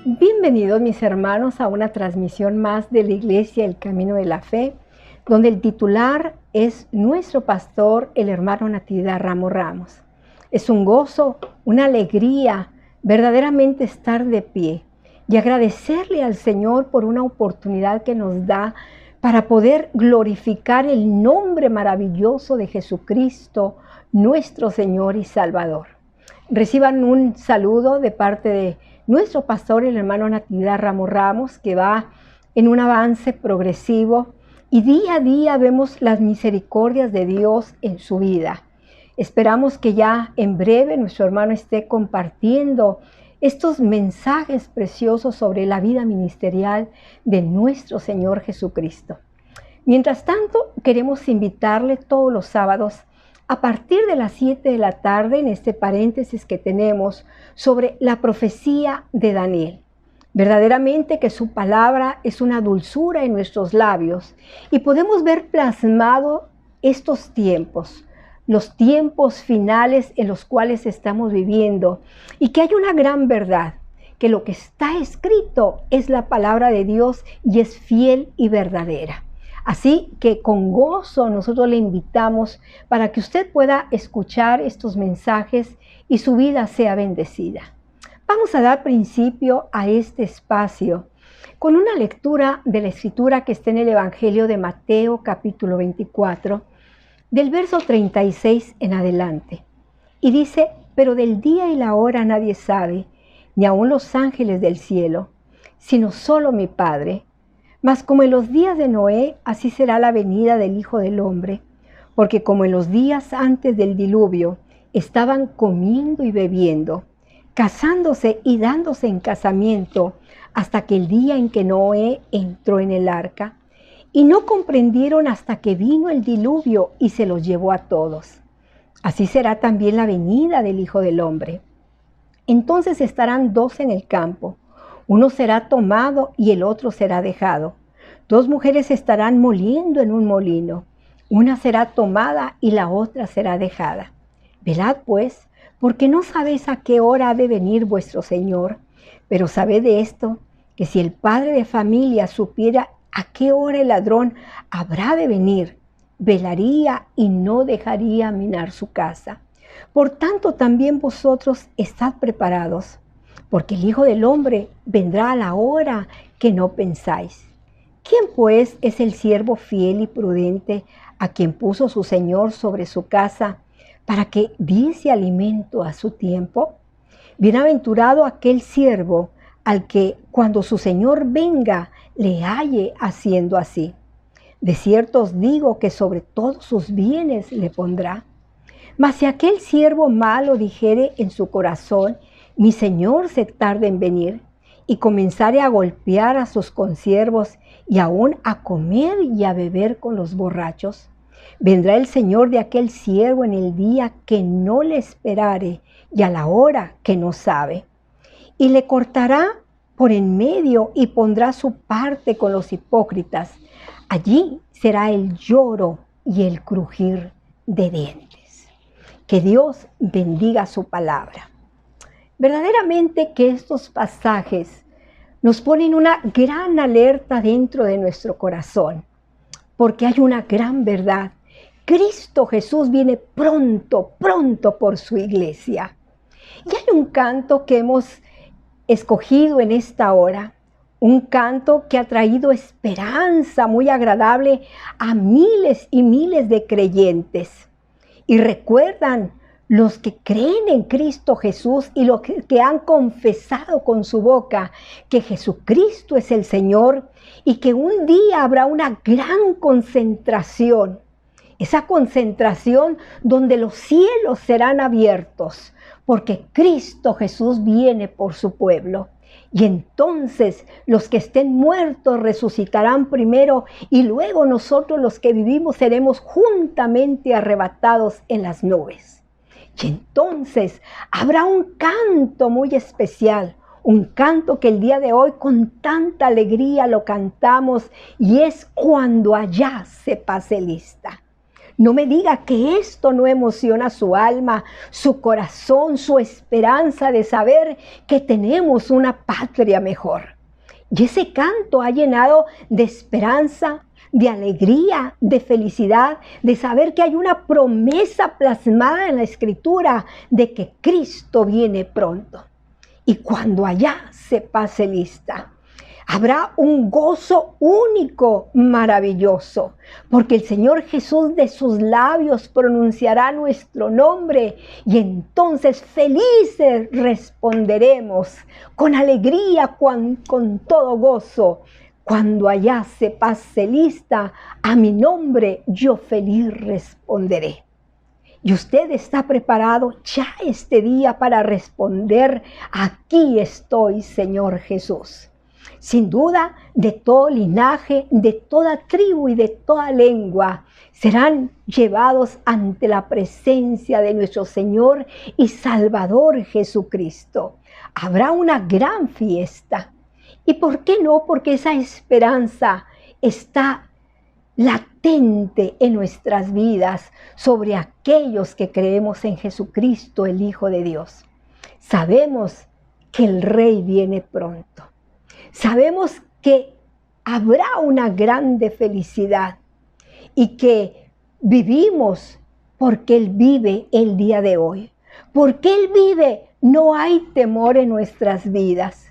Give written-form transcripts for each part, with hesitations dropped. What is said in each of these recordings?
Bienvenidos mis hermanos a una transmisión más de la Iglesia El Camino de la Fe, donde el titular es nuestro pastor, el hermano Natividad Ramos Ramos. Es un gozo, una alegría, verdaderamente estar de pie y agradecerle al Señor por una oportunidad que nos da para poder glorificar el nombre maravilloso de Jesucristo, nuestro Señor y Salvador. Reciban un saludo de parte de nuestro pastor, el hermano Natividad Ramos Ramos, que va en un avance progresivo y día a día vemos las misericordias de Dios en su vida. Esperamos que ya en breve nuestro hermano esté compartiendo estos mensajes preciosos sobre la vida ministerial de nuestro Señor Jesucristo. Mientras tanto, queremos invitarle todos los sábados a partir de las 7 de la tarde, en este paréntesis que tenemos sobre la profecía de Daniel. Verdaderamente que su palabra es una dulzura en nuestros labios y podemos ver plasmado estos tiempos, los tiempos finales en los cuales estamos viviendo, y que hay una gran verdad, que lo que está escrito es la palabra de Dios y es fiel y verdadera. Así que con gozo nosotros le invitamos para que usted pueda escuchar estos mensajes y su vida sea bendecida. Vamos a dar principio a este espacio con una lectura de la Escritura que está en el Evangelio de Mateo, capítulo 24, del verso 36 en adelante. Y dice: pero del día y la hora nadie sabe, ni aun los ángeles del cielo, sino solo mi Padre. Mas como en los días de Noé, así será la venida del Hijo del Hombre, porque como en los días antes del diluvio, estaban comiendo y bebiendo, casándose y dándose en casamiento, hasta que el día en que Noé entró en el arca, y no comprendieron hasta que vino el diluvio y se los llevó a todos. Así será también la venida del Hijo del Hombre. Entonces estarán dos en el campo, uno será tomado y el otro será dejado. Dos mujeres estarán moliendo en un molino, una será tomada y la otra será dejada. Velad pues, porque no sabéis a qué hora ha de venir vuestro Señor. Pero sabed de esto, que si el padre de familia supiera a qué hora el ladrón habrá de venir, velaría y no dejaría minar su casa. Por tanto, también vosotros estad preparados, porque el Hijo del Hombre vendrá a la hora que no pensáis. ¿Quién pues es el siervo fiel y prudente a quien puso su Señor sobre su casa para que diese alimento a su tiempo? Bienaventurado aquel siervo al que cuando su Señor venga le halle haciendo así. De cierto os digo que sobre todos sus bienes le pondrá. Mas si aquel siervo malo dijere en su corazón: mi Señor se tarda en venir, y comenzare a golpear a sus consiervos y aún a comer y a beber con los borrachos, vendrá el Señor de aquel siervo en el día que no le esperare y a la hora que no sabe, y le cortará por en medio y pondrá su parte con los hipócritas. Allí será el lloro y el crujir de dientes. Que Dios bendiga su palabra. Verdaderamente que estos pasajes nos ponen una gran alerta dentro de nuestro corazón, porque hay una gran verdad. Cristo Jesús viene pronto, pronto por su iglesia. Y hay un canto que hemos escogido en esta hora, un canto que ha traído esperanza muy agradable a miles y miles de creyentes. Y recuerdan, los que creen en Cristo Jesús y los que han confesado con su boca que Jesucristo es el Señor y que un día habrá una gran concentración. Esa concentración donde los cielos serán abiertos porque Cristo Jesús viene por su pueblo. Y entonces los que estén muertos resucitarán primero y luego nosotros los que vivimos seremos juntamente arrebatados en las nubes. Y entonces habrá un canto muy especial, un canto que el día de hoy con tanta alegría lo cantamos y es cuando allá se pase lista. No me diga que esto no emociona su alma, su corazón, su esperanza de saber que tenemos una patria mejor. Y ese canto ha llenado de esperanza, de alegría, de felicidad, de saber que hay una promesa plasmada en la Escritura de que Cristo viene pronto. Y cuando allá se pase lista, habrá un gozo único, maravilloso, porque el Señor Jesús de sus labios pronunciará nuestro nombre y entonces felices responderemos con alegría, con todo gozo. Cuando allá se pase lista, a mi nombre yo feliz responderé. Y usted está preparado ya este día para responder: aquí estoy, Señor Jesús. Sin duda, de todo linaje, de toda tribu y de toda lengua, serán llevados ante la presencia de nuestro Señor y Salvador Jesucristo. Habrá una gran fiesta. ¿Y por qué no? Porque esa esperanza está latente en nuestras vidas sobre aquellos que creemos en Jesucristo, el Hijo de Dios. Sabemos que el Rey viene pronto. Sabemos que habrá una grande felicidad y que vivimos porque Él vive el día de hoy. Porque Él vive, no hay temor en nuestras vidas.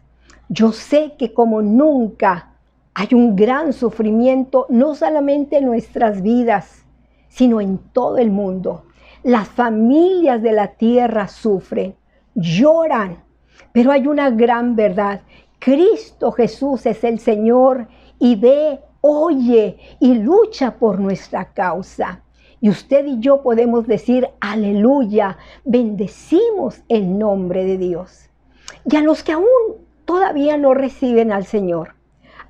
Yo sé que como nunca hay un gran sufrimiento, no solamente en nuestras vidas, sino en todo el mundo. Las familias de la tierra sufren, lloran, pero hay una gran verdad. Cristo Jesús es el Señor y ve, oye y lucha por nuestra causa. Y usted y yo podemos decir: aleluya, bendecimos el nombre de Dios. Y a los que aún todavía no reciben al Señor,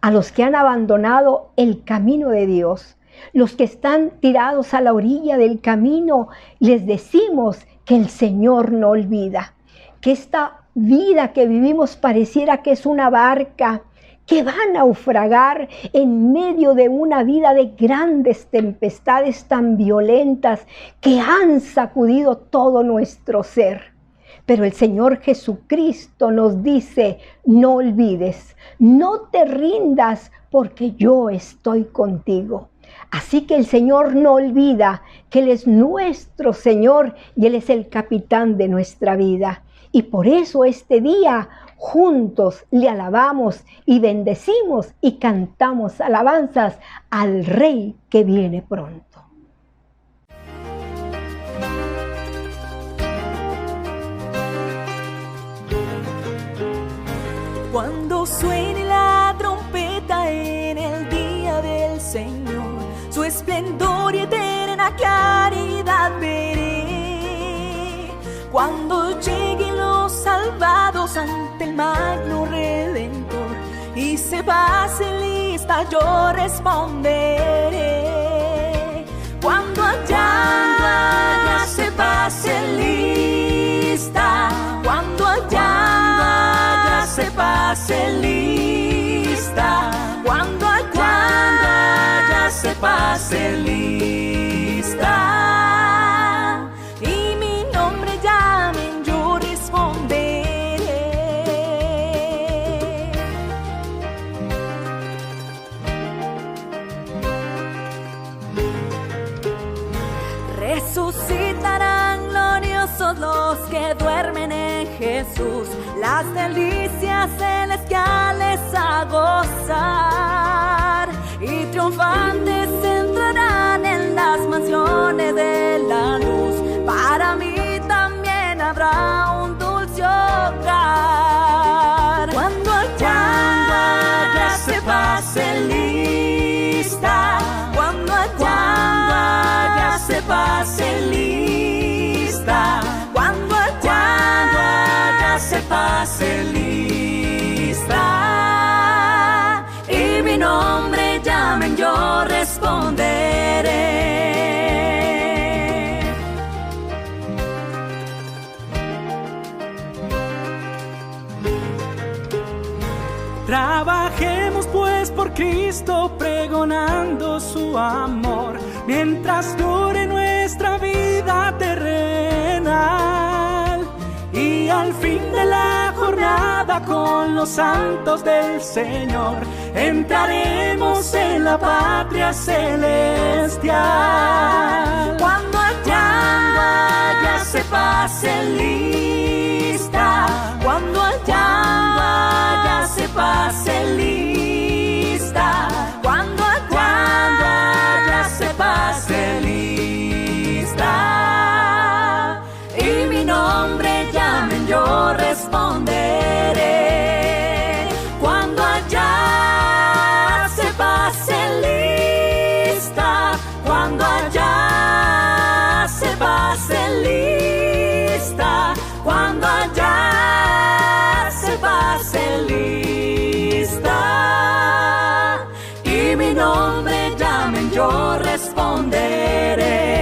a los que han abandonado el camino de Dios, los que están tirados a la orilla del camino, les decimos que el Señor no olvida, que esta vida que vivimos pareciera que es una barca que va a naufragar en medio de una vida de grandes tempestades tan violentas que han sacudido todo nuestro ser. Pero el Señor Jesucristo nos dice: no olvides, no te rindas, porque yo estoy contigo. Así que el Señor no olvida que Él es nuestro Señor y Él es el capitán de nuestra vida. Y por eso este día juntos le alabamos y bendecimos y cantamos alabanzas al Rey que viene pronto. Cuando suene la trompeta en el día del Señor, su esplendor y eterna claridad veré. Cuando lleguen los salvados ante el magno Redentor y se pase lista, yo responderé. Cuando allá se pase lista, cuando allá se pase lista, cuando allá se pase lista y mi nombre llamen, yo responderé. Resucitarán gloriosos los que duermen en Jesús, las delicias celestiales a gozar, y triunfantes entrarán en las mansiones de la luz. Para mí también habrá un dulce hogar. Cuando allá se pase lista, cuando allá se pase lista, cuando allá se pase lista y mi nombre llamen, yo responderé. Trabajemos pues por Cristo, pregonando su amor, mientras dure nuestra vida terrenal. Y al fin de la jornada con los santos del Señor, entraremos en la patria celestial. Cuando allá se pase lista, cuando allá se pase lista, cuando allá se pase lista, y mi nombre llamen, yo responderé. Cuando allá se pase lista, cuando allá se pase lista, cuando allá se pase lista, y mi nombre llamen, yo responderé.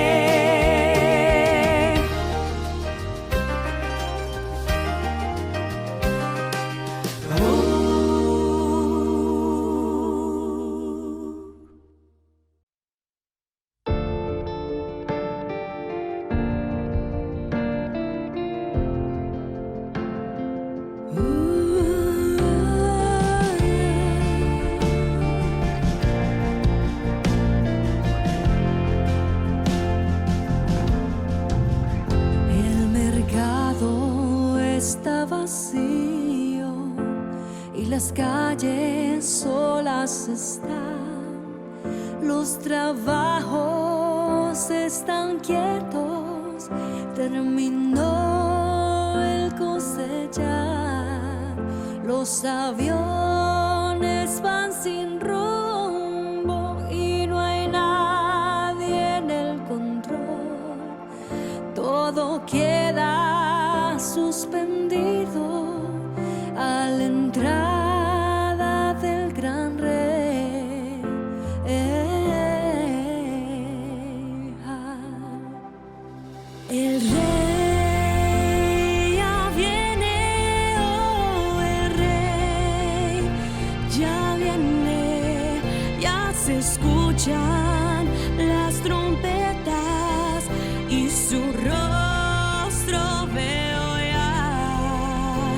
El mercado está vacío y las calles solas están. Los trabajos están quietos, terminó el cosechar. Los aviones van sin rumbo y no hay nadie en el control. Todo queda suspendido a la entrada del gran rey. El rey ya viene, oh, el rey ya viene, ya se escuchan las trompetas y su rostro veo ya.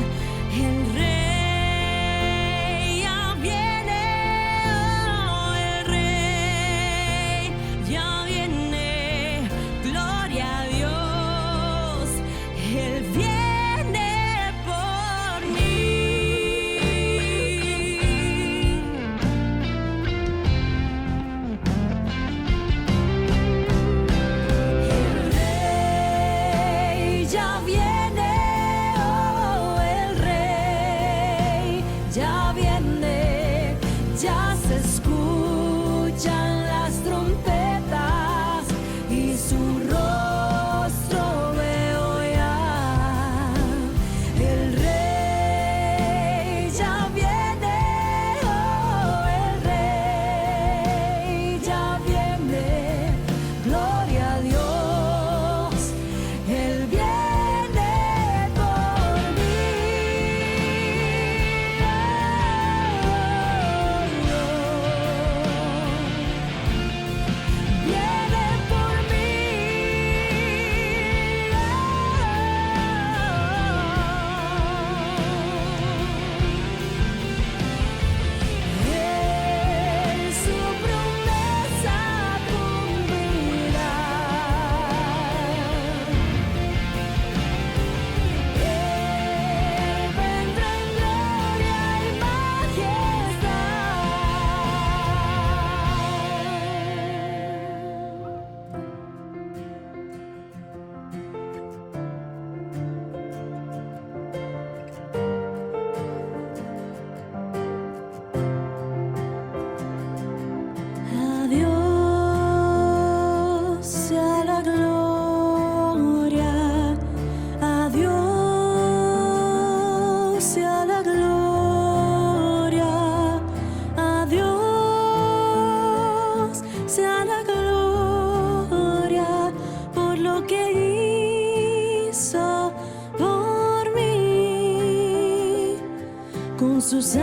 El rey ya viene, oh, el rey ya viene, gloria a Dios, Él viene por mí. El rey ya viene, oh, el rey ya viene, ya se escuchan las trompetas y su rostro veo ya. El rey ya viene, oh, el rey ya viene, gloria a Dios, Él viene por mí. Viene por mí. Él su promesa cumplirá. Él vendrá en gloria y majestad. A Dios sea la gloria, a Dios sea la gloria, a Dios sea la gloria por lo que hizo por mí con sus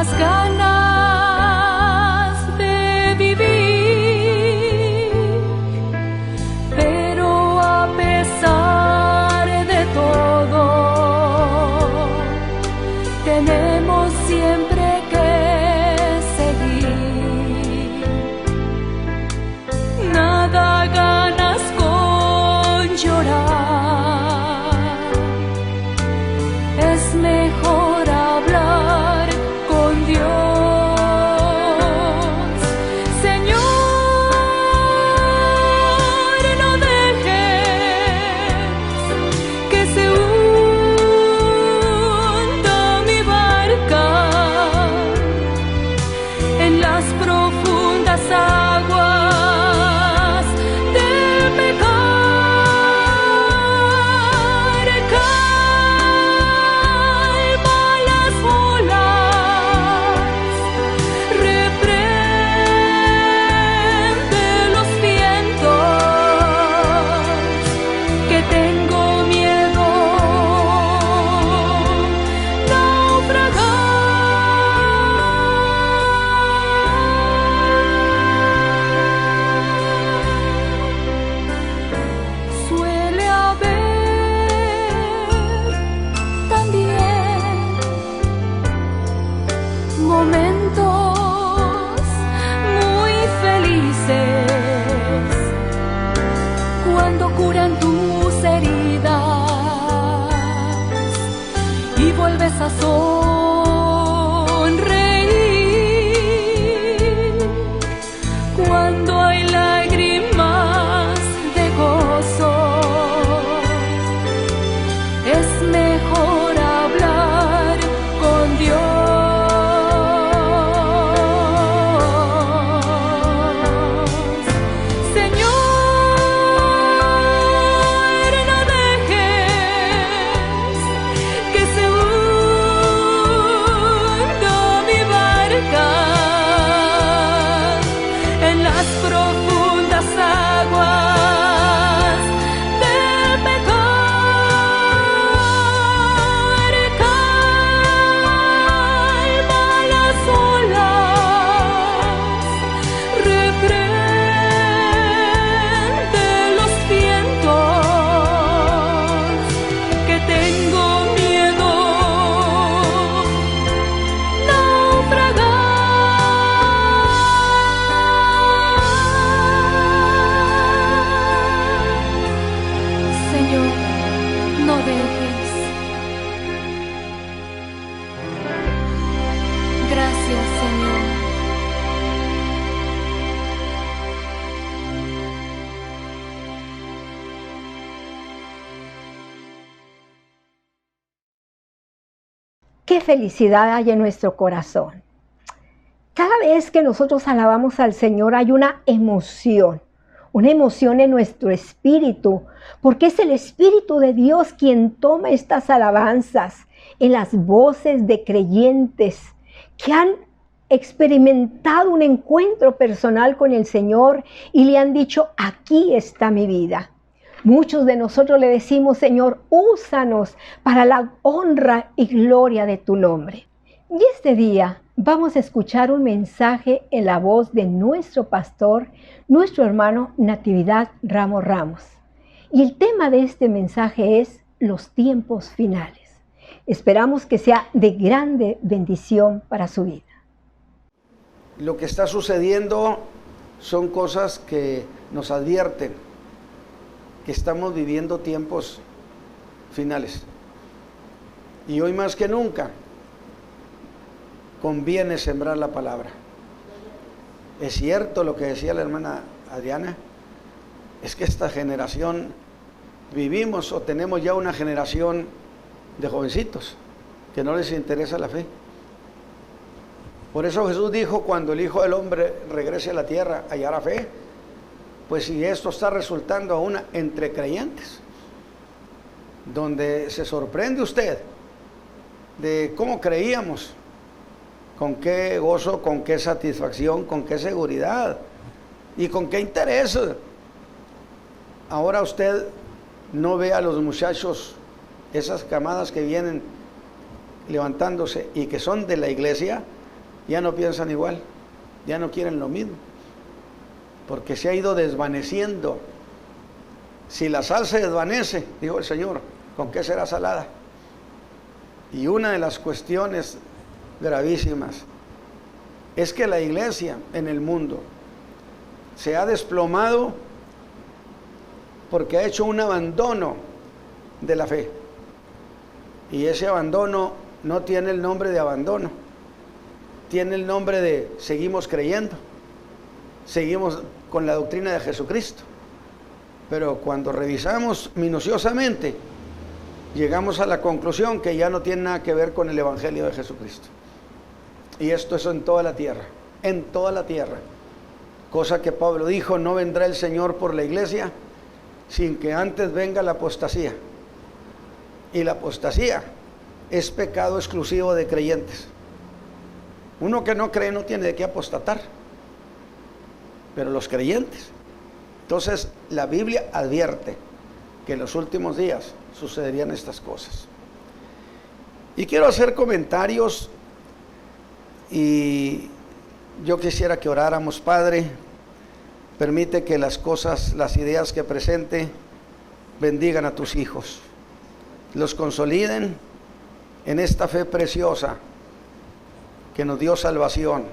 las ganas de vivir, pero a pesar de todo, tenemos siempre que seguir. Nada ganas con llorar, es mejor hablar con Dios. Señor, no dejes que se hunda mi barca en las profundas aguas del pecado. Momentos muy felices cuando curan tus heridas y vuelves a sonreír, cuando hay lágrimas de gozo. Es mejor hablar con Dios. Profundas aguas del pecado, calma las olas, reprende los vientos, que tengo miedo naufragar. No dejes. Gracias, Señor. Qué felicidad hay en nuestro corazón. Cada vez que nosotros alabamos al Señor hay una emoción en nuestro espíritu, porque es el Espíritu de Dios quien toma estas alabanzas en las voces de creyentes que han experimentado un encuentro personal con el Señor y le han dicho: aquí está mi vida. Muchos de nosotros le decimos: Señor, úsanos para la honra y gloria de tu nombre. Y este día vamos a escuchar un mensaje en la voz de nuestro pastor, nuestro hermano Natividad Ramos Ramos. Y el tema de este mensaje es los tiempos finales. Esperamos que sea de grande bendición para su vida. Lo que está sucediendo son cosas que nos advierten que estamos viviendo tiempos finales. Y hoy más que nunca conviene sembrar la palabra. Es cierto lo que decía la hermana Adriana, es que esta generación, vivimos o tenemos ya una generación de jovencitos que no les interesa la fe. Por eso Jesús dijo: cuando el Hijo del Hombre regrese a la tierra, hallará fe. Pues si esto está resultando aún entre creyentes, donde se sorprende usted de cómo creíamos, con qué gozo, con qué satisfacción, con qué seguridad y con qué interés. Ahora usted no ve a los muchachos, esas camadas que vienen levantándose y que son de la iglesia, ya no piensan igual, ya no quieren lo mismo, porque se ha ido desvaneciendo. Si la sal se desvanece, dijo el Señor, ¿con qué será salada? Y una de las cuestiones gravísimas es que la iglesia en el mundo se ha desplomado porque ha hecho un abandono de la fe. Y ese abandono no tiene el nombre de abandono, tiene el nombre de seguimos creyendo, seguimos con la doctrina de Jesucristo. Pero cuando revisamos minuciosamente, llegamos a la conclusión que ya no tiene nada que ver con el Evangelio de Jesucristo. Y esto es en toda la tierra, en toda la tierra. Cosa que Pablo dijo, no vendrá el Señor por la iglesia sin que antes venga la apostasía. Y la apostasía es pecado exclusivo de creyentes. Uno que no cree no tiene de qué apostatar, pero los creyentes. Entonces la Biblia advierte que en los últimos días sucederían estas cosas. Y quiero hacer comentarios y yo quisiera que oráramos. Padre, permite que las cosas, las ideas que presente bendigan a tus hijos, los consoliden en esta fe preciosa que nos dio salvación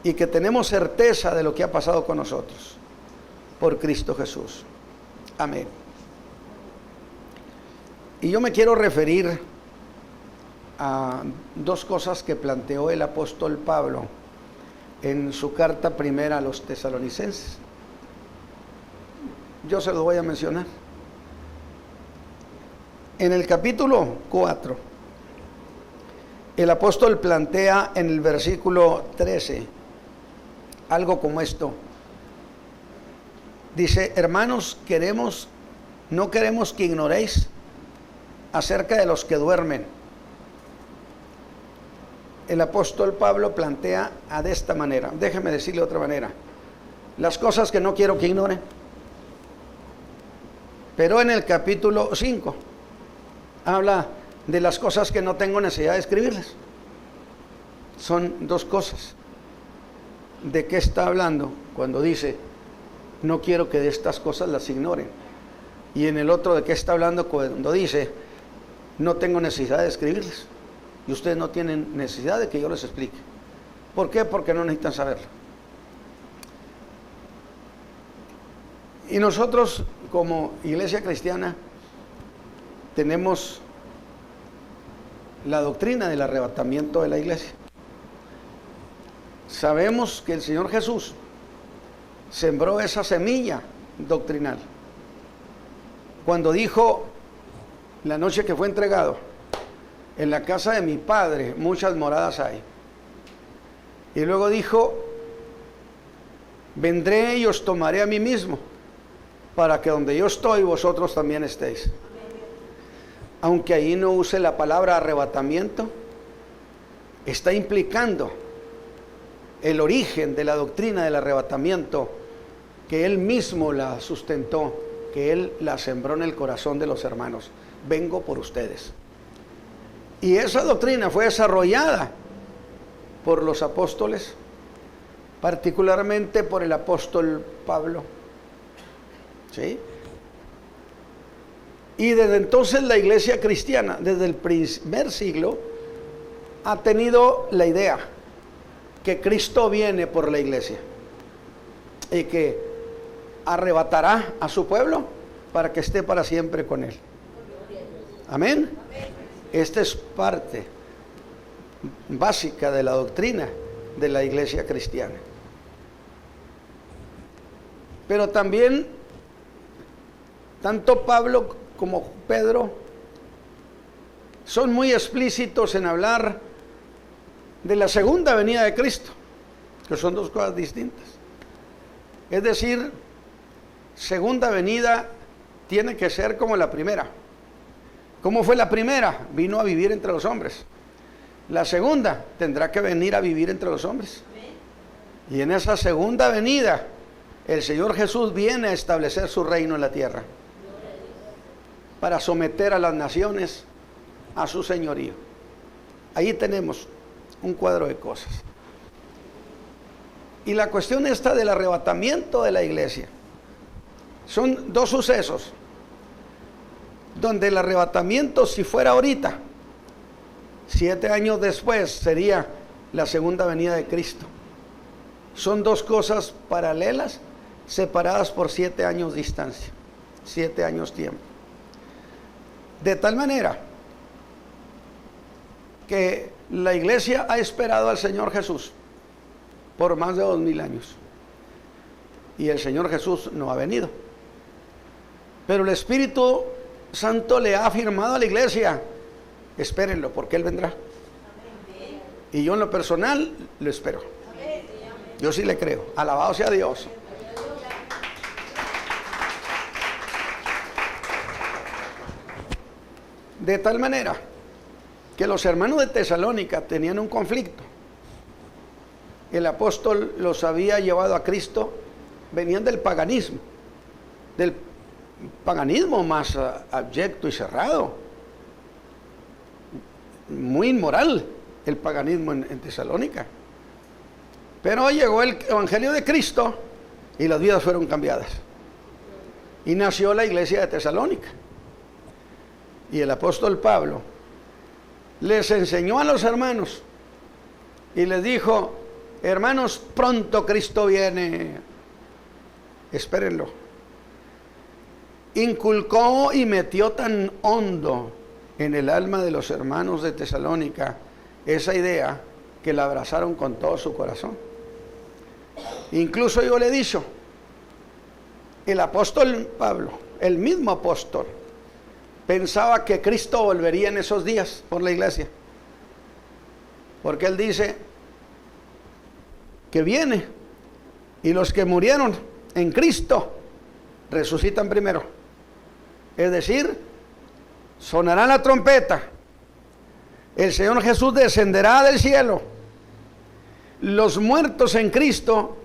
y que tenemos certeza de lo que ha pasado con nosotros por Cristo Jesús. Amén. Y yo me quiero referir a dos cosas que planteó el apóstol Pablo en su carta primera a los tesalonicenses. Yo se lo voy a mencionar. En el capítulo 4, el apóstol plantea en el versículo 13 algo como esto. Dice, hermanos, no queremos que ignoréis acerca de los que duermen. El apóstol Pablo plantea de esta manera. Déjeme decirle de otra manera. Las cosas que no quiero que ignoren. Pero en el capítulo 5 habla de las cosas que no tengo necesidad de escribirles. Son dos cosas. ¿De qué está hablando cuando dice no quiero que de estas cosas las ignoren? Y en el otro, ¿de qué está hablando cuando dice no tengo necesidad de escribirles? Y ustedes no tienen necesidad de que yo les explique. ¿Por qué? Porque no necesitan saberlo. Y nosotros como iglesia cristiana tenemos la doctrina del arrebatamiento de la iglesia. Sabemos que el Señor Jesús sembró esa semilla doctrinal cuando dijo la noche que fue entregado, en la casa de mi Padre muchas moradas hay. Y luego dijo, vendré y os tomaré a mí mismo, para que donde yo estoy vosotros también estéis. Aunque ahí no use la palabra arrebatamiento, está implicando el origen de la doctrina del arrebatamiento, que Él mismo la sustentó, que Él la sembró en el corazón de los hermanos. Vengo por ustedes. Y esa doctrina fue desarrollada por los apóstoles, particularmente por el apóstol Pablo. ¿Sí? Y desde entonces la iglesia cristiana, desde el primer siglo, ha tenido la idea que Cristo viene por la iglesia y que arrebatará a su pueblo para que esté para siempre con Él. Amén. Esta es parte básica de la doctrina de la iglesia cristiana. Pero también, tanto Pablo como Pedro son muy explícitos en hablar de la segunda venida de Cristo, que son dos cosas distintas. Es decir, segunda venida tiene que ser como la primera. ¿Cómo fue la primera? Vino a vivir entre los hombres. La segunda tendrá que venir a vivir entre los hombres. Y en esa segunda venida, el Señor Jesús viene a establecer su reino en la tierra, para someter a las naciones a su señorío. Ahí tenemos un cuadro de cosas. Y la cuestión esta del arrebatamiento de la iglesia. Son dos sucesos. Donde el arrebatamiento, si fuera ahorita, 7 años después sería la segunda venida de Cristo. Son dos cosas paralelas, separadas por 7 años distancia, 7 años tiempo. De tal manera que la iglesia ha esperado al Señor Jesús por más de 2000 años. Y el Señor Jesús no ha venido. Pero el Espíritu Santo le ha afirmado a la iglesia: espérenlo, porque Él vendrá. Y yo en lo personal lo espero. Yo sí le creo. Alabado sea Dios. De tal manera que los hermanos de Tesalónica tenían un conflicto. El apóstol los había llevado a Cristo, venían del paganismo más abyecto y cerrado, muy inmoral el paganismo en Tesalónica. Pero llegó el evangelio de Cristo y las vidas fueron cambiadas. Y nació la iglesia de Tesalónica. Y el apóstol Pablo les enseñó a los hermanos y les dijo: hermanos, pronto Cristo viene, espérenlo. Inculcó y metió tan hondo en el alma de los hermanos de Tesalónica esa idea que la abrazaron con todo su corazón. Incluso yo le he dicho, el apóstol Pablo, el mismo apóstol, pensaba que Cristo volvería en esos días por la iglesia, porque él dice que viene y los que murieron en Cristo resucitan primero. Es decir, sonará la trompeta, el Señor Jesús descenderá del cielo, los muertos en Cristo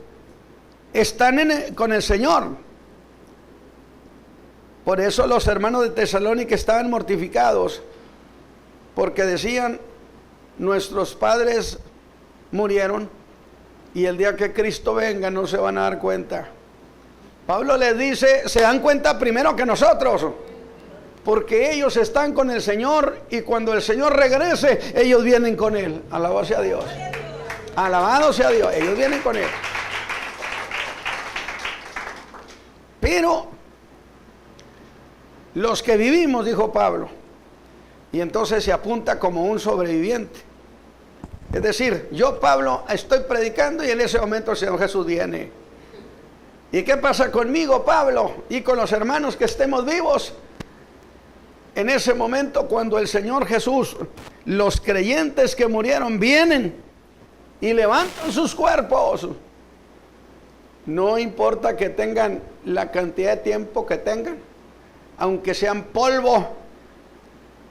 están con el Señor. Por eso los hermanos de Tesalónica estaban mortificados, porque decían: nuestros padres murieron y el día que Cristo venga no se van a dar cuenta. Pablo les dice: se dan cuenta primero que nosotros, porque ellos están con el Señor y cuando el Señor regrese, ellos vienen con Él. Alabado sea Dios. Alabado sea Dios. Ellos vienen con Él. Pero los que vivimos, dijo Pablo, y entonces se apunta como un sobreviviente. Es decir, yo, Pablo, estoy predicando y en ese momento el Señor Jesús viene. ¿Y qué pasa conmigo, Pablo? Y con los hermanos que estemos vivos. En ese momento, cuando el Señor Jesús, los creyentes que murieron vienen y levantan sus cuerpos. No importa que tengan la cantidad de tiempo que tengan, aunque sean polvo,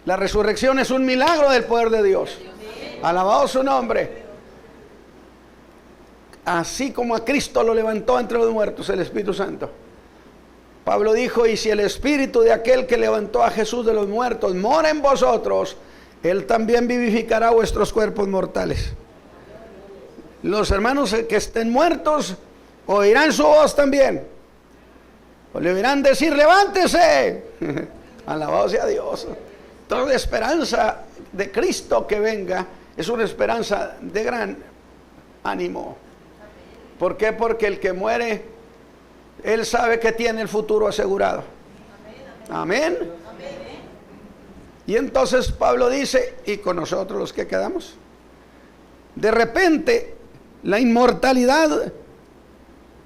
la resurrección es un milagro del poder de Dios. Alabado su nombre. Así como a Cristo lo levantó entre los muertos el Espíritu Santo. Pablo dijo: y si el Espíritu de aquel que levantó a Jesús de los muertos mora en vosotros, Él también vivificará vuestros cuerpos mortales. Los hermanos que estén muertos oirán su voz también. O le oirán decir: levántese. Alabado sea Dios. Toda esperanza de Cristo que venga es una esperanza de gran ánimo. ¿Por qué? Porque el que muere, él sabe que tiene el futuro asegurado. Amén. Y entonces Pablo dice: y con nosotros los que quedamos. De repente, la inmortalidad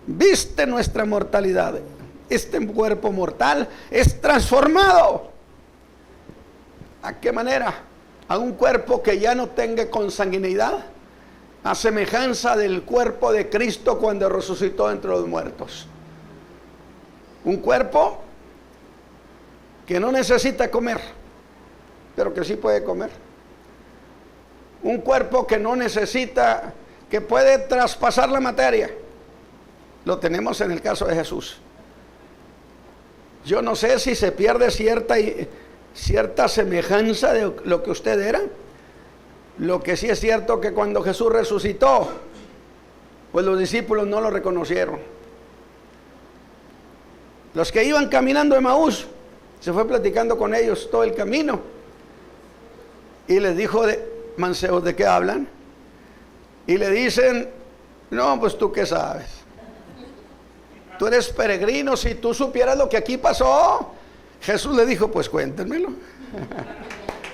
viste nuestra mortalidad. Este cuerpo mortal es transformado. ¿A qué manera? A un cuerpo que ya no tenga consanguinidad, a semejanza del cuerpo de Cristo cuando resucitó entre los muertos. Un cuerpo que no necesita comer, pero que sí puede comer. Un cuerpo que no necesita, que puede traspasar la materia. Lo tenemos en el caso de Jesús. Yo no sé si se pierde cierta semejanza de lo que usted era. Lo que sí es cierto que cuando Jesús resucitó, pues los discípulos no lo reconocieron. Los que iban caminando de Emaús, se fue platicando con ellos todo el camino y les dijo: manseos, ¿de qué hablan? Y le dicen: no, pues tú qué sabes, tú eres peregrino, si tú supieras lo que aquí pasó. Jesús le dijo: pues cuéntenmelo.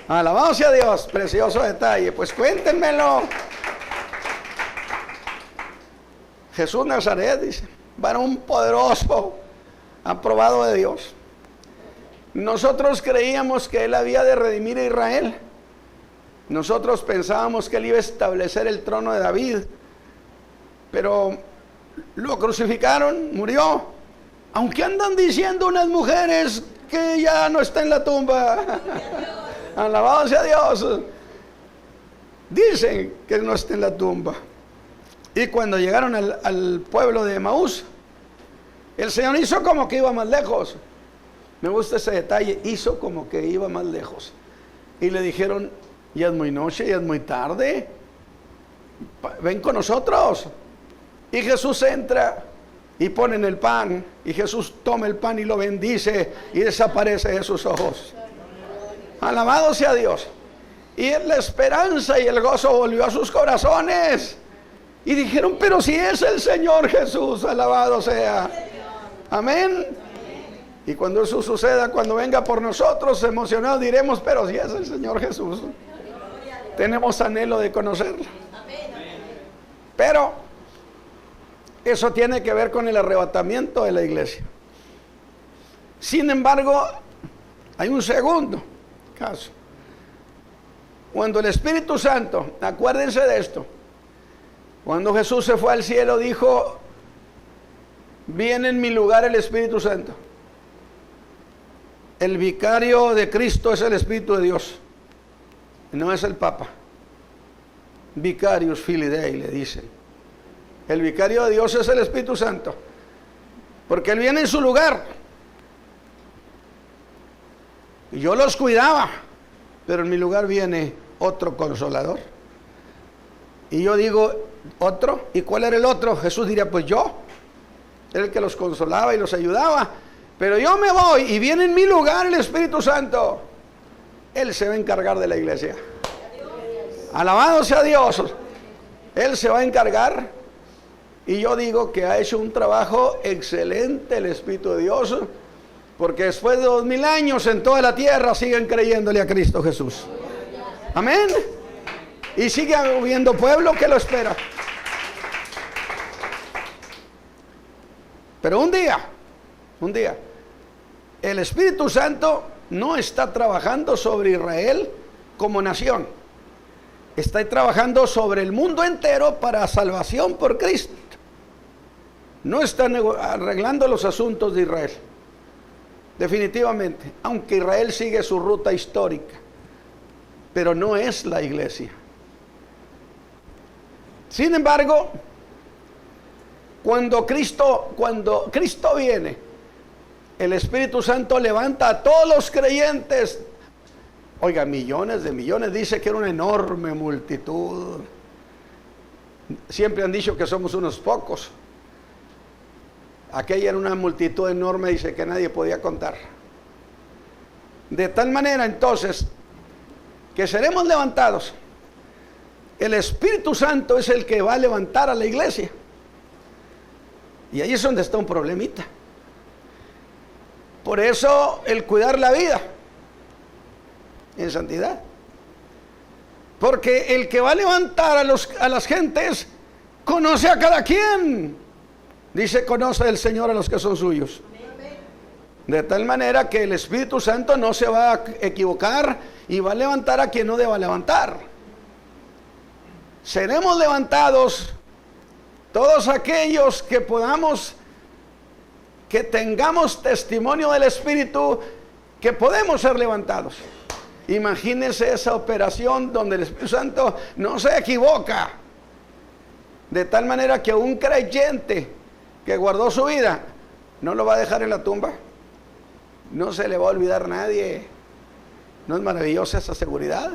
Alabado sea Dios, precioso detalle, pues cuéntenmelo. Jesús Nazaret, dice, varón poderoso, aprobado de Dios. Nosotros creíamos que Él había de redimir a Israel. Nosotros pensábamos que Él iba a establecer el trono de David, pero lo crucificaron, murió. Aunque andan diciendo unas mujeres que ya no está en la tumba. Alabado sea Dios. Dicen que no está en la tumba. Y cuando llegaron al pueblo de Emaús, el Señor hizo como que iba más lejos. Me gusta ese detalle, hizo como que iba más lejos. Y le dijeron: ya es muy noche, ya es muy tarde, ven con nosotros. Y Jesús entra y ponen el pan, y Jesús toma el pan y lo bendice y desaparece de sus ojos. Alabado sea Dios. Y la esperanza y el gozo volvió a sus corazones. Y dijeron: pero si es el Señor Jesús, alabado sea. Amén. Y cuando eso suceda, cuando venga por nosotros, emocionados diremos: pero si es el Señor Jesús. Tenemos anhelo de conocerlo. Pero eso tiene que ver con el arrebatamiento de la iglesia. Sin embargo, hay un segundo caso. Cuando el Espíritu Santo, acuérdense de esto, cuando Jesús se fue al cielo, dijo: viene en mi lugar el Espíritu Santo. El vicario de Cristo es el Espíritu de Dios, no es el Papa. Vicarius Filii Dei le dicen. El vicario de Dios es el Espíritu Santo, porque Él viene en su lugar. Y yo los cuidaba, pero en mi lugar viene otro consolador. Y yo digo: ¿otro? ¿Y cuál era el otro? Jesús diría: pues yo. Era el que los consolaba y los ayudaba. Pero yo me voy y viene en mi lugar el Espíritu Santo. Él se va a encargar de la iglesia. Alabado sea Dios. Él se va a encargar. Y yo digo que ha hecho un trabajo excelente el Espíritu de Dios, porque después de 2000 años en toda la tierra siguen creyéndole a Cristo Jesús. Amén. Y sigue habiendo pueblo que lo espera. Pero un día, el Espíritu Santo no está trabajando sobre Israel como nación. Está trabajando sobre el mundo entero para salvación por Cristo. No está arreglando los asuntos de Israel. Definitivamente. Aunque Israel sigue su ruta histórica. Pero no es la iglesia. Sin embargo, cuando Cristo viene, el Espíritu Santo levanta a todos los creyentes. Oiga, millones de millones, dice que era una enorme multitud. Siempre han dicho que somos unos pocos. Aquella era una multitud enorme, dice, que nadie podía contar. De tal manera, entonces, que seremos levantados. El Espíritu Santo es el que va a levantar a la iglesia. Y ahí es donde está un problemita. Por eso, el cuidar la vida en santidad. Porque el que va a levantar a las gentes conoce a cada quien. Dice: conoce el Señor a los que son suyos. De tal manera que el Espíritu Santo no se va a equivocar y va a levantar a quien no deba levantar. Seremos levantados todos aquellos que tengamos testimonio del Espíritu, que podemos ser levantados. Imagínense esa operación donde el Espíritu Santo no se equivoca. De tal manera que un creyente que guardó su vida no lo va a dejar en la tumba. No se le va a olvidar nadie. ¿No es maravillosa esa seguridad?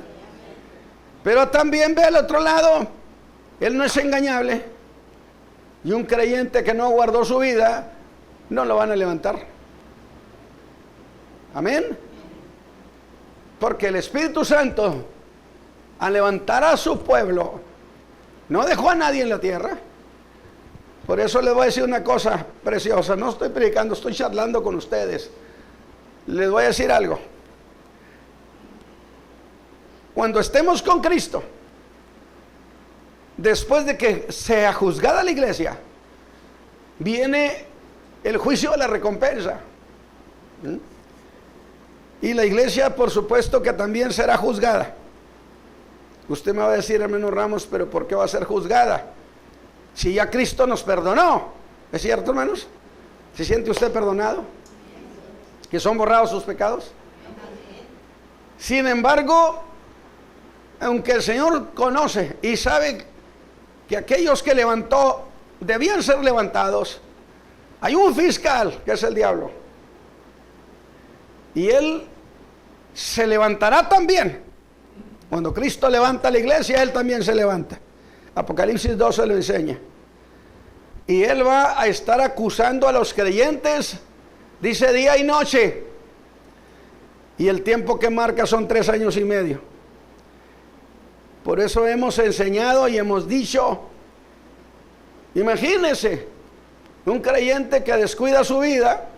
Pero también ve al otro lado, Él no es engañable. Y un creyente que no guardó su vida, no lo van a levantar. Amén. Porque el Espíritu Santo, al levantar a su pueblo, no dejó a nadie en la tierra. Por eso les voy a decir una cosa preciosa. No estoy predicando, estoy charlando con ustedes. Les voy a decir algo. Cuando estemos con Cristo, después de que sea juzgada la iglesia, viene el juicio de la recompensa. Y la iglesia, por supuesto, que también será juzgada. Usted me va a decir, hermano Ramos, pero ¿por qué va a ser juzgada? Si ya Cristo nos perdonó. ¿Es cierto, hermanos? ¿Se siente usted perdonado? ¿Que son borrados sus pecados? Sin embargo, aunque el Señor conoce y sabe que aquellos que levantó debían ser levantados, hay un fiscal que es el diablo. Y él se levantará también. Cuando Cristo levanta la iglesia, él también se levanta. Apocalipsis 12 lo enseña. Y él va a estar acusando a los creyentes, dice día y noche. Y el tiempo que marca son 3 años y medio. Por eso hemos enseñado y hemos dicho, imagínense, un creyente que descuida su vida,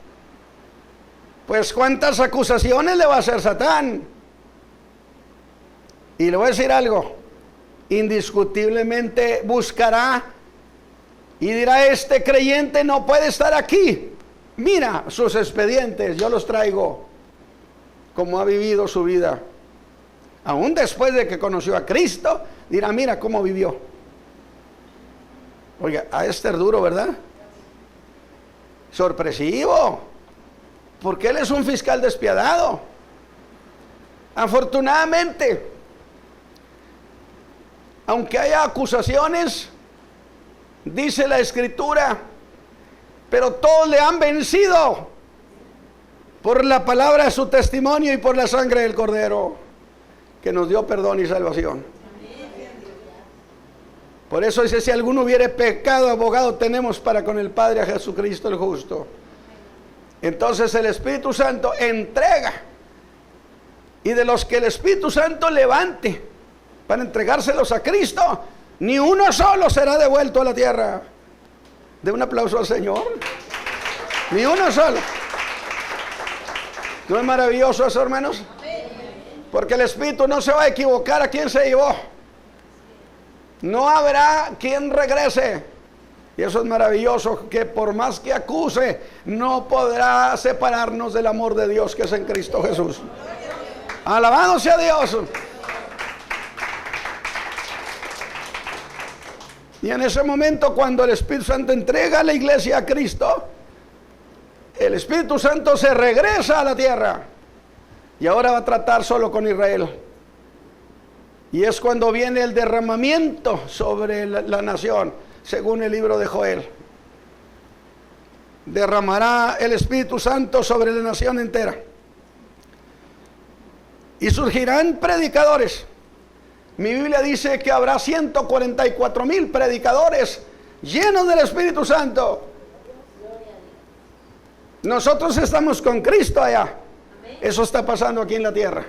pues cuántas acusaciones le va a hacer Satán. Y le voy a decir algo, indiscutiblemente buscará y dirá, este creyente no puede estar aquí. Mira sus expedientes, yo los traigo, como ha vivido su vida. Aún después de que conoció a Cristo, dirá, mira cómo vivió. Oiga, a este es duro, ¿verdad? Sorpresivo, porque él es un fiscal despiadado. Afortunadamente, aunque haya acusaciones, dice la Escritura, pero todos le han vencido por la palabra de su testimonio y por la sangre del Cordero, que nos dio perdón y salvación. Por eso dice, si alguno hubiere pecado, abogado tenemos para con el Padre a Jesucristo el justo. Entonces el Espíritu Santo entrega, y de los que el Espíritu Santo levante para entregárselos a Cristo, ni uno solo será devuelto a la tierra. De un aplauso al Señor. Ni uno solo. ¿No es maravilloso eso, hermanos? Porque el Espíritu no se va a equivocar a quien se llevó. No habrá quien regrese. Y eso es maravilloso, que por más que acuse, no podrá separarnos del amor de Dios que es en Cristo Jesús. Alabado sea Dios. Y en ese momento, cuando el Espíritu Santo entrega a la iglesia a Cristo, el Espíritu Santo se regresa a la tierra. Y ahora va a tratar solo con Israel. Y es cuando viene el derramamiento sobre la nación, según el libro de Joel. Derramará el Espíritu Santo sobre la nación entera. Y surgirán predicadores. Mi Biblia dice que habrá 144,000 predicadores llenos del Espíritu Santo. Nosotros estamos con Cristo allá. Eso está pasando aquí en la tierra.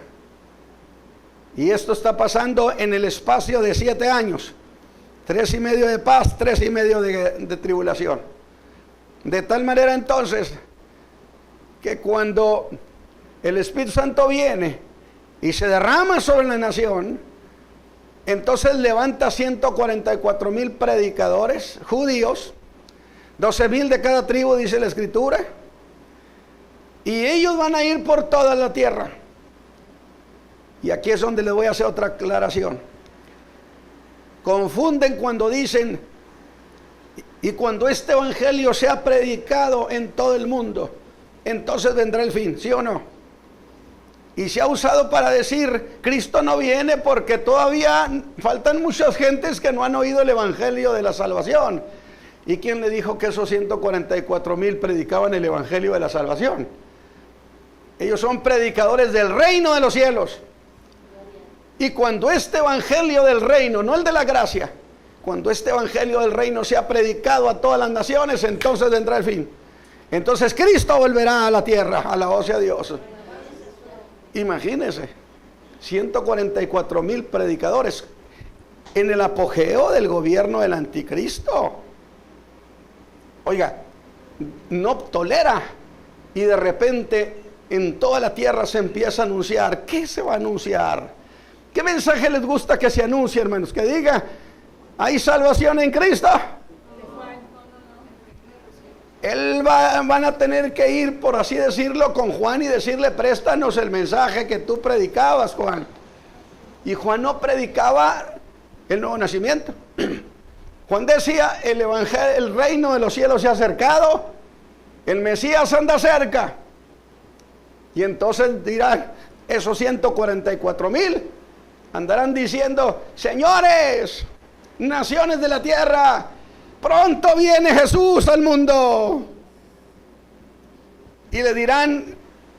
Y esto está pasando en el espacio de 7 años. 3,5 de paz, 3,5 de tribulación. De tal manera entonces, que cuando el Espíritu Santo viene y se derrama sobre la nación, entonces levanta 144,000 predicadores judíos, 12,000 de cada tribu, dice la Escritura, y ellos van a ir por toda la tierra. Y aquí es donde les voy a hacer otra aclaración. Confunden cuando dicen, y cuando este evangelio sea predicado en todo el mundo, entonces vendrá el fin, ¿sí o no? Y se ha usado para decir, Cristo no viene porque todavía faltan muchas gentes que no han oído el evangelio de la salvación. ¿Y quién le dijo que esos 144,000 predicaban el evangelio de la salvación? Ellos son predicadores del reino de los cielos. Y cuando este evangelio del reino, no el de la gracia, cuando este evangelio del reino sea predicado a todas las naciones, entonces vendrá el fin. Entonces Cristo volverá a la tierra, alabado sea Dios. Imagínense, 144,000 predicadores en el apogeo del gobierno del anticristo. Oiga, no tolera, y de repente en toda la tierra se empieza a anunciar. ¿Qué se va a anunciar? ¿Qué mensaje les gusta que se anuncie, hermanos? Que diga, hay salvación en Cristo. Van a tener que ir, por así decirlo, con Juan y decirle, préstanos el mensaje que tú predicabas, Juan. Y Juan no predicaba el nuevo nacimiento. Juan decía, el reino de los cielos se ha acercado, el Mesías anda cerca. Y entonces dirán, esos 144,000 andarán diciendo, señores, naciones de la tierra, pronto viene Jesús al mundo. Y le dirán,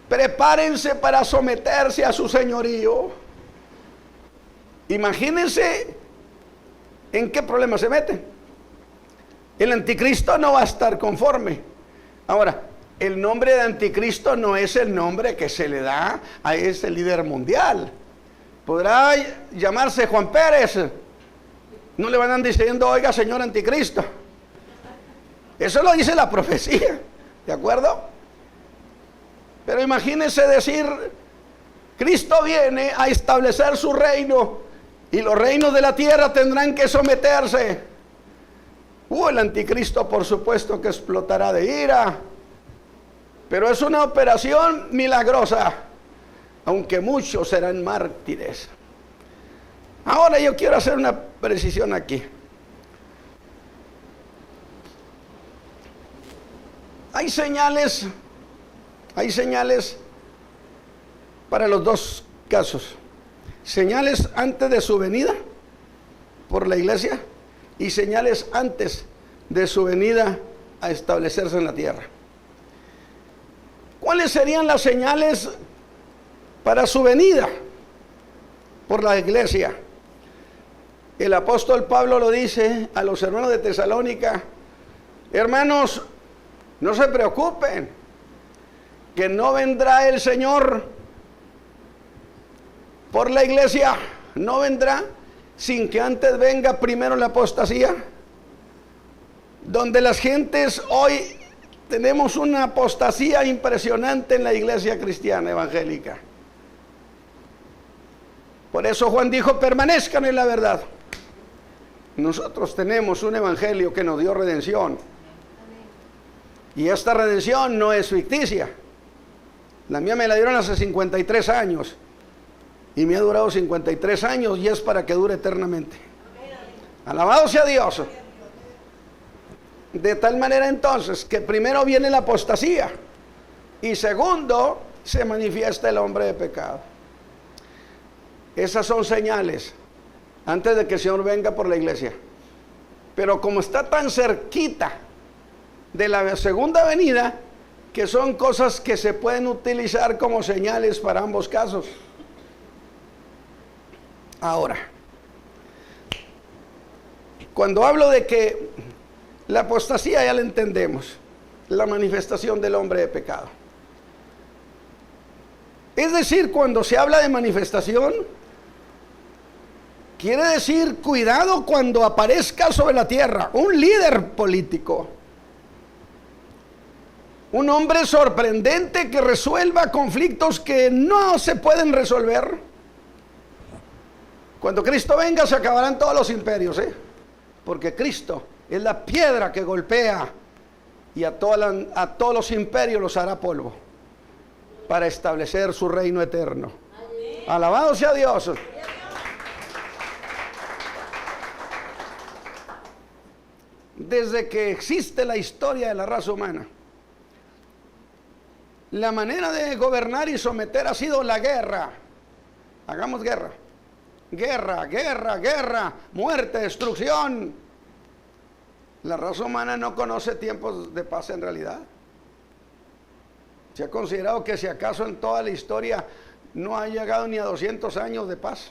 prepárense para someterse a su señorío. Imagínense en qué problema se meten. El anticristo no va a estar conforme. Ahora, el nombre de anticristo no es el nombre que se le da a ese líder mundial. Podrá llamarse Juan Pérez. No le van a andar diciendo, oiga, señor anticristo. Eso lo dice la profecía, ¿de acuerdo? Pero imagínense decir, Cristo viene a establecer su reino y los reinos de la tierra tendrán que someterse. El anticristo por supuesto que explotará de ira, pero es una operación milagrosa, aunque muchos serán mártires. Ahora yo quiero hacer una precisión aquí. Hay señales para los dos casos. Señales antes de su venida por la iglesia y señales antes de su venida a establecerse en la tierra. ¿Cuáles serían las señales para su venida por la iglesia? El apóstol Pablo lo dice a los hermanos de Tesalónica: hermanos, no se preocupen, que no vendrá el Señor por la iglesia, no vendrá sin que antes venga primero la apostasía, donde las gentes hoy tenemos una apostasía impresionante en la iglesia cristiana evangélica. Por eso Juan dijo: permanezcan en la verdad. Nosotros tenemos un evangelio que nos dio redención, y esta redención no es ficticia. La mía me la dieron hace 53 años y me ha durado 53 años y es para que dure eternamente. Alabado sea Dios. De tal manera entonces que primero viene la apostasía y segundo se manifiesta el hombre de pecado. Esas son señales antes de que el Señor venga por la iglesia. Pero como está tan cerquita de la segunda venida, que son cosas que se pueden utilizar como señales para ambos casos. Ahora, cuando hablo de que la apostasía ya la entendemos, la manifestación del hombre de pecado. Es decir, cuando se habla de manifestación, quiere decir cuidado cuando aparezca sobre la tierra un líder político, un hombre sorprendente que resuelva conflictos que no se pueden resolver. Cuando Cristo venga se acabarán todos los imperios, porque Cristo es la piedra que golpea y a todos los imperios los hará polvo para establecer su reino eterno. Alabado sea Dios. Desde que existe la historia de la raza humana, la manera de gobernar y someter ha sido la guerra. Hagamos guerra. Guerra, guerra, guerra, muerte, destrucción. La raza humana no conoce tiempos de paz en realidad. Se ha considerado que si acaso en toda la historia no ha llegado ni a 200 años de paz.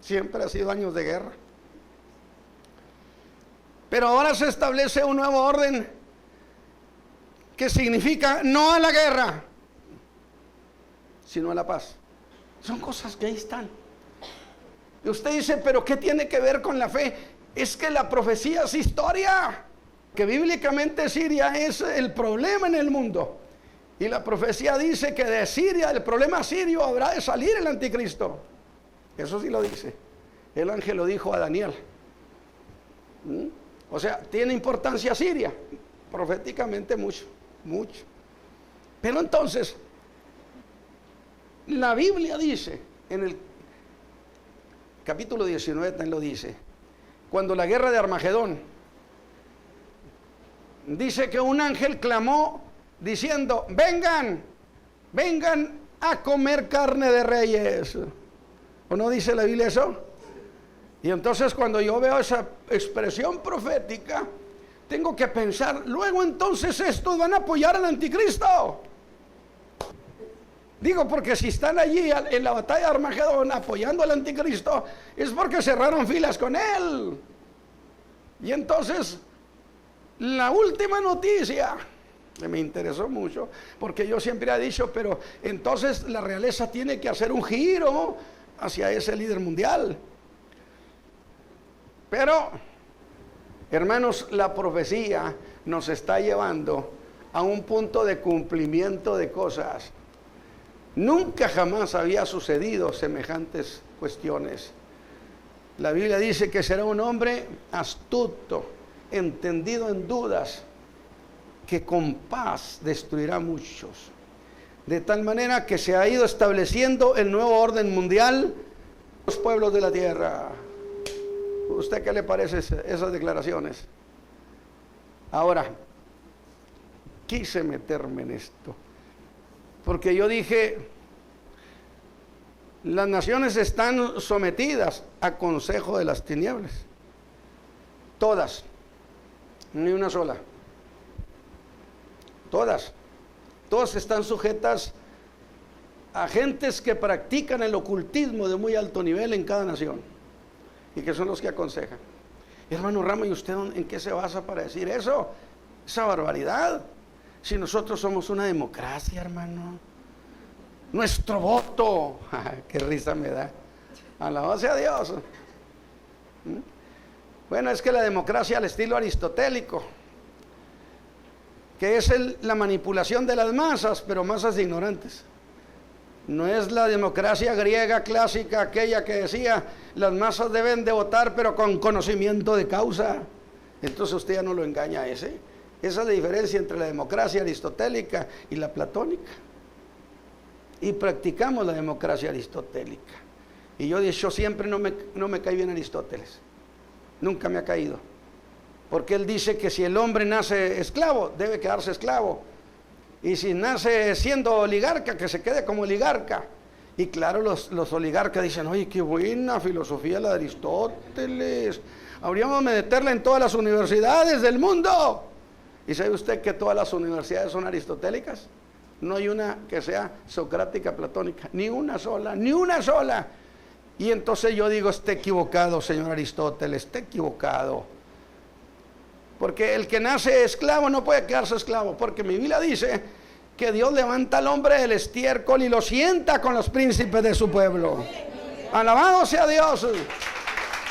Siempre ha sido años de guerra. Pero ahora se establece un nuevo orden que significa no a la guerra, sino a la paz. Son cosas que ahí están. Y usted dice, pero ¿qué tiene que ver con la fe? Es que la profecía es historia, que bíblicamente Siria es el problema en el mundo. Y la profecía dice que de Siria, el problema sirio, habrá de salir el anticristo. Eso sí lo dice. El ángel lo dijo a Daniel. O sea, tiene importancia Siria, proféticamente mucho, mucho. Pero entonces, la Biblia dice, en el capítulo 19 también lo dice, cuando la guerra de Armagedón, dice que un ángel clamó diciendo, vengan, vengan a comer carne de reyes. ¿O no dice la Biblia eso? Y entonces cuando yo veo esa expresión profética, tengo que pensar, luego entonces estos van a apoyar al anticristo. Digo, porque si están allí en la batalla de Armagedón apoyando al anticristo, es porque cerraron filas con él. Y entonces, la última noticia, que me interesó mucho, porque yo siempre he dicho, pero entonces la realeza tiene que hacer un giro hacia ese líder mundial. Pero, hermanos, la profecía nos está llevando a un punto de cumplimiento de cosas. Nunca jamás había sucedido semejantes cuestiones. La Biblia dice que será un hombre astuto, entendido en dudas, que con paz destruirá muchos. De tal manera que se ha ido estableciendo el nuevo orden mundial, los pueblos de la tierra. ¿Usted qué le parece esas declaraciones? Ahora, quise meterme en esto, porque yo dije, las naciones están sometidas a consejo de las tinieblas. Todas, ni una sola. Todas están sujetas a gentes que practican el ocultismo de muy alto nivel en cada nación, y que son los que aconsejan. Hermano Ramos, ¿y usted en qué se basa para decir eso? Esa barbaridad. Si nosotros somos una democracia, hermano, nuestro voto, qué risa me da, alabado sea Dios. Bueno, es que la democracia al estilo aristotélico, que es la manipulación de las masas, pero masas ignorantes. No es la democracia griega clásica, aquella que decía, las masas deben de votar, pero con conocimiento de causa. Entonces usted ya no lo engaña a ese. Esa es la diferencia entre la democracia aristotélica y la platónica. Y practicamos la democracia aristotélica. Y yo siempre no me cae bien Aristóteles. Nunca me ha caído. Porque él dice que si el hombre nace esclavo, debe quedarse esclavo. Y si nace siendo oligarca, que se quede como oligarca. Y claro, los oligarcas dicen, oye, qué buena filosofía la de Aristóteles. Habríamos de meterla en todas las universidades del mundo. ¿Y sabe usted que todas las universidades son aristotélicas? No hay una que sea socrática, platónica. Ni una sola, ni una sola. Y entonces yo digo, está equivocado, señor Aristóteles, está equivocado. Porque el que nace esclavo no puede quedarse esclavo, porque mi Biblia dice que Dios levanta al hombre del estiércol y lo sienta con los príncipes de su pueblo. Alabado sea Dios,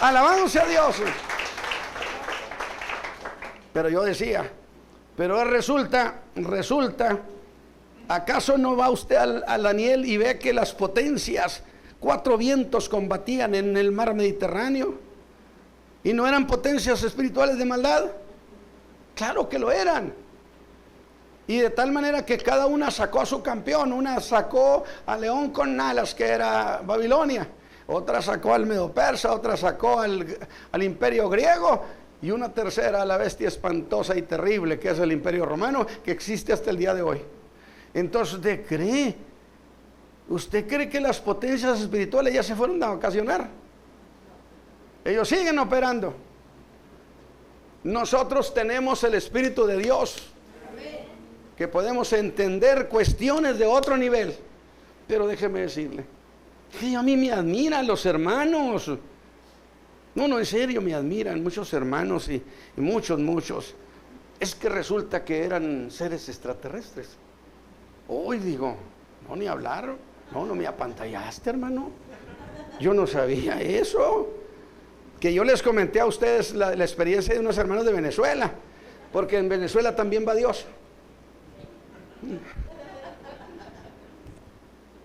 alabado sea Dios. Pero yo decía, pero resulta, ¿acaso no va usted a Daniel y ve que las potencias, 4 vientos combatían en el mar Mediterráneo? ¿Y no eran potencias espirituales de maldad? Claro que lo eran. Y de tal manera que cada una sacó a su campeón. Una sacó al león con alas, que era Babilonia. Otra sacó al Medo-Persa, otra sacó al imperio griego. Y una tercera a la bestia espantosa y terrible, que es el imperio romano, que existe hasta el día de hoy. Entonces, ¿usted cree que las potencias espirituales ya se fueron a vacacionar? Ellos siguen operando. Nosotros tenemos el Espíritu de Dios, que podemos entender cuestiones de otro nivel. Pero déjeme decirle, Sí, a mí me admiran los hermanos. No, en serio, me admiran muchos hermanos y muchos. Es que resulta que eran seres extraterrestres. Hoy digo, no, ni hablar. No me apantallaste, hermano. Yo no sabía eso. Que yo les comenté a ustedes la experiencia de unos hermanos de Venezuela. Porque en Venezuela también va Dios.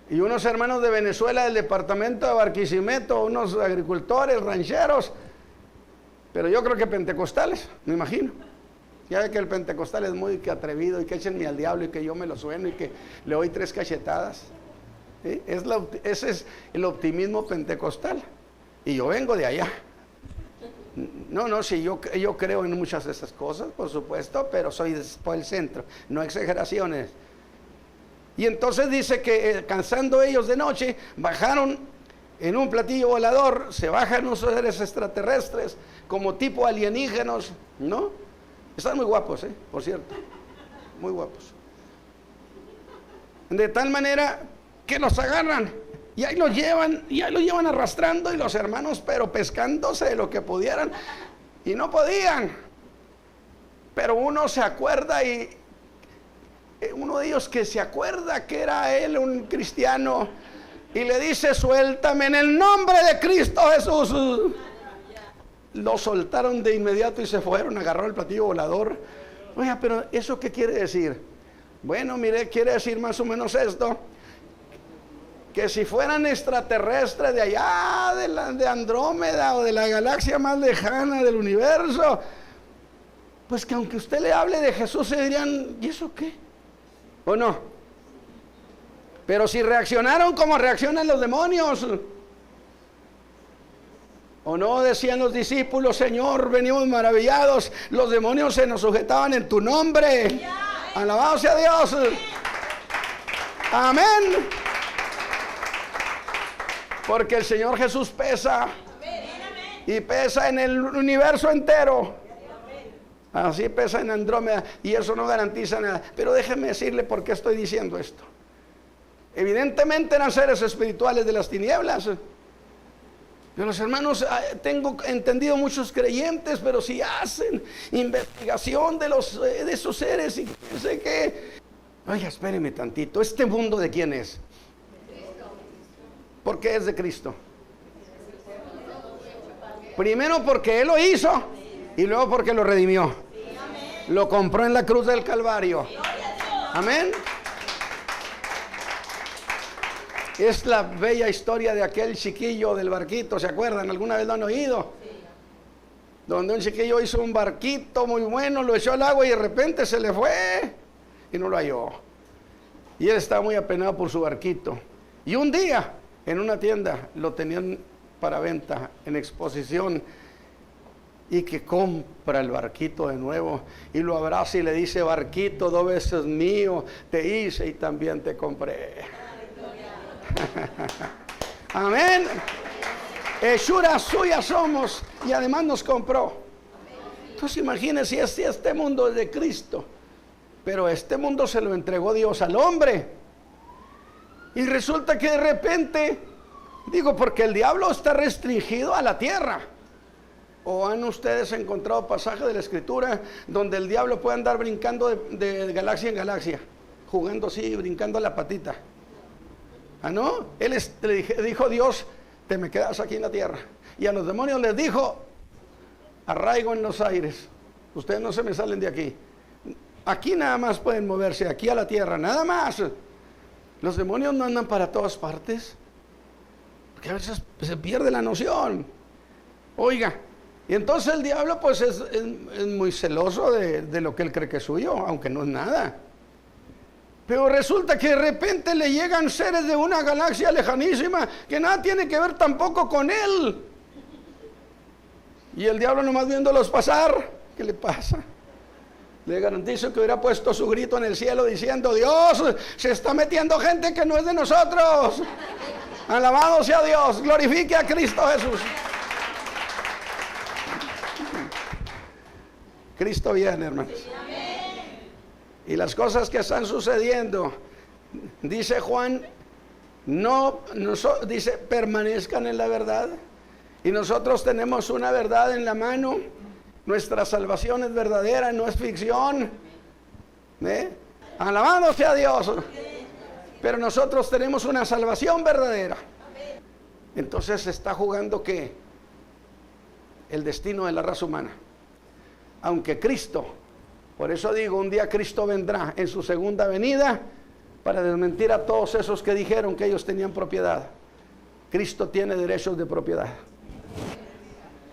Y unos hermanos de Venezuela del departamento de Barquisimeto, unos agricultores, rancheros, pero yo creo que pentecostales, me imagino. Ya ve que el pentecostal es muy atrevido y que échenme al diablo y que yo me lo sueno y que le doy 3 cachetadas. ¿Sí? Ese es el optimismo pentecostal. Y yo vengo de allá. No, sí, yo creo en muchas de esas cosas, por supuesto, pero soy por el centro, no exageraciones. Y entonces dice que cansando ellos de noche, bajaron en un platillo volador, se bajan unos seres extraterrestres, como tipo alienígenos, ¿no? Están muy guapos, por cierto, muy guapos. De tal manera que los agarran y ahí los llevan arrastrando, y los hermanos pero pescándose de lo que pudieran, y no podían. Pero uno se acuerda, y uno de ellos que se acuerda que era él un cristiano, y le dice: suéltame en el nombre de Cristo Jesús. Lo soltaron de inmediato y se fueron, agarró el platillo volador. Oiga, pero ¿eso qué quiere decir? Bueno, mire, quiere decir más o menos esto: que si fueran extraterrestres de allá, de Andrómeda, o de la galaxia más lejana del universo, pues que aunque usted le hable de Jesús, se dirían: ¿y eso qué? ¿O no? Pero si reaccionaron como reaccionan los demonios, ¿o no decían los discípulos: Señor, venimos maravillados, los demonios se nos sujetaban en tu nombre? Alabado sea Dios. Amén. Porque el Señor Jesús pesa, y pesa en el universo entero. Así pesa en Andrómeda, y eso no garantiza nada. Pero déjeme decirle por qué estoy diciendo esto. Evidentemente eran seres espirituales de las tinieblas. Pero los hermanos, tengo entendido muchos creyentes, pero si hacen investigación de esos seres, y sé que, oiga, espéreme tantito, ¿este mundo de quién es? ¿Por qué es de Cristo? Primero porque Él lo hizo, y luego porque lo redimió. Lo compró en la cruz del Calvario. Amén. Es la bella historia de aquel chiquillo del barquito, ¿se acuerdan? ¿Alguna vez lo han oído? Donde un chiquillo hizo un barquito muy bueno, lo echó al agua y de repente se le fue y no lo halló. Y él estaba muy apenado por su barquito. Y un día, en una tienda, lo tenían para venta, en exposición, y que compra el barquito de nuevo y lo abraza y le dice: barquito 2 veces mío, te hice y también te compré. Amén. Hechura suya somos, y además nos compró. Entonces imagínense, si este mundo es de Cristo, pero este mundo se lo entregó Dios al hombre, y resulta que de repente, digo, porque el diablo está restringido a la tierra. ¿O han ustedes encontrado pasajes de la Escritura donde el diablo puede andar brincando de galaxia en galaxia, jugando así, brincando la patita? ¿Ah, no? Le dijo Dios: te me quedas aquí en la tierra. Y a los demonios les dijo: arraigo en los aires, ustedes no se me salen de aquí. Aquí nada más pueden moverse, aquí a la tierra, nada más. Los demonios no andan para todas partes, porque a veces se pierde la noción. Oiga, y entonces el diablo pues es muy celoso de lo que él cree que es suyo, aunque no es nada. Pero resulta que de repente le llegan seres de una galaxia lejanísima que nada tiene que ver tampoco con él. Y el diablo nomás viéndolos pasar, ¿qué le pasa? Le garantizo que hubiera puesto su grito en el cielo diciendo: Dios, se está metiendo gente que no es de nosotros. Alabado sea Dios, glorifique a Cristo Jesús. Cristo viene, hermanos. Y las cosas que están sucediendo, dice Juan Dice, permanezcan en la verdad. Y nosotros tenemos una verdad en la mano. Nuestra salvación es verdadera, no es ficción. Alabado sea Dios. Pero nosotros tenemos una salvación verdadera. Entonces se está jugando ¿qué? El destino de la raza humana. Aunque Cristo, por eso digo, un día Cristo vendrá en su segunda venida para desmentir a todos esos que dijeron que ellos tenían propiedad. Cristo tiene derechos de propiedad.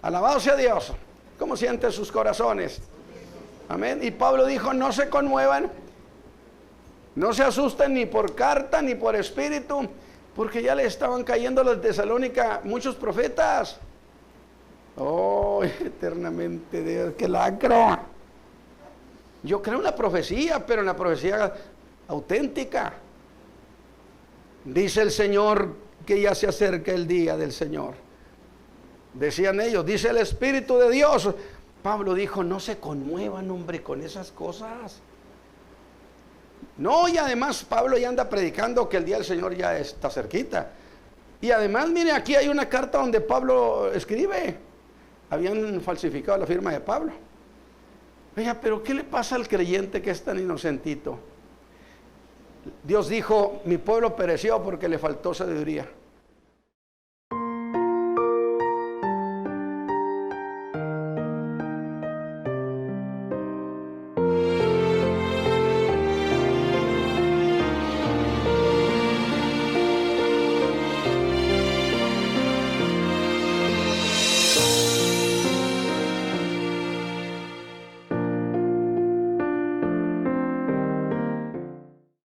Alabado sea Dios. ¿Cómo sienten sus corazones? Amén. Y Pablo dijo, no se conmuevan, no se asusten ni por carta ni por espíritu, porque ya le estaban cayendo a los de Tesalónica muchos profetas. Oh, eternamente Dios, qué lacro. Yo creo en la profecía, pero en la profecía auténtica. Dice el Señor que ya se acerca el día del Señor. Decían ellos, dice el Espíritu de Dios. Pablo dijo, no se conmuevan, hombre, con esas cosas. No, y además Pablo ya anda predicando que el día del Señor ya está cerquita. Y además, mire, aquí hay una carta donde Pablo escribe. Habían falsificado la firma de Pablo. Oiga, pero ¿qué le pasa al creyente que es tan inocentito? Dios dijo, mi pueblo pereció porque le faltó sabiduría.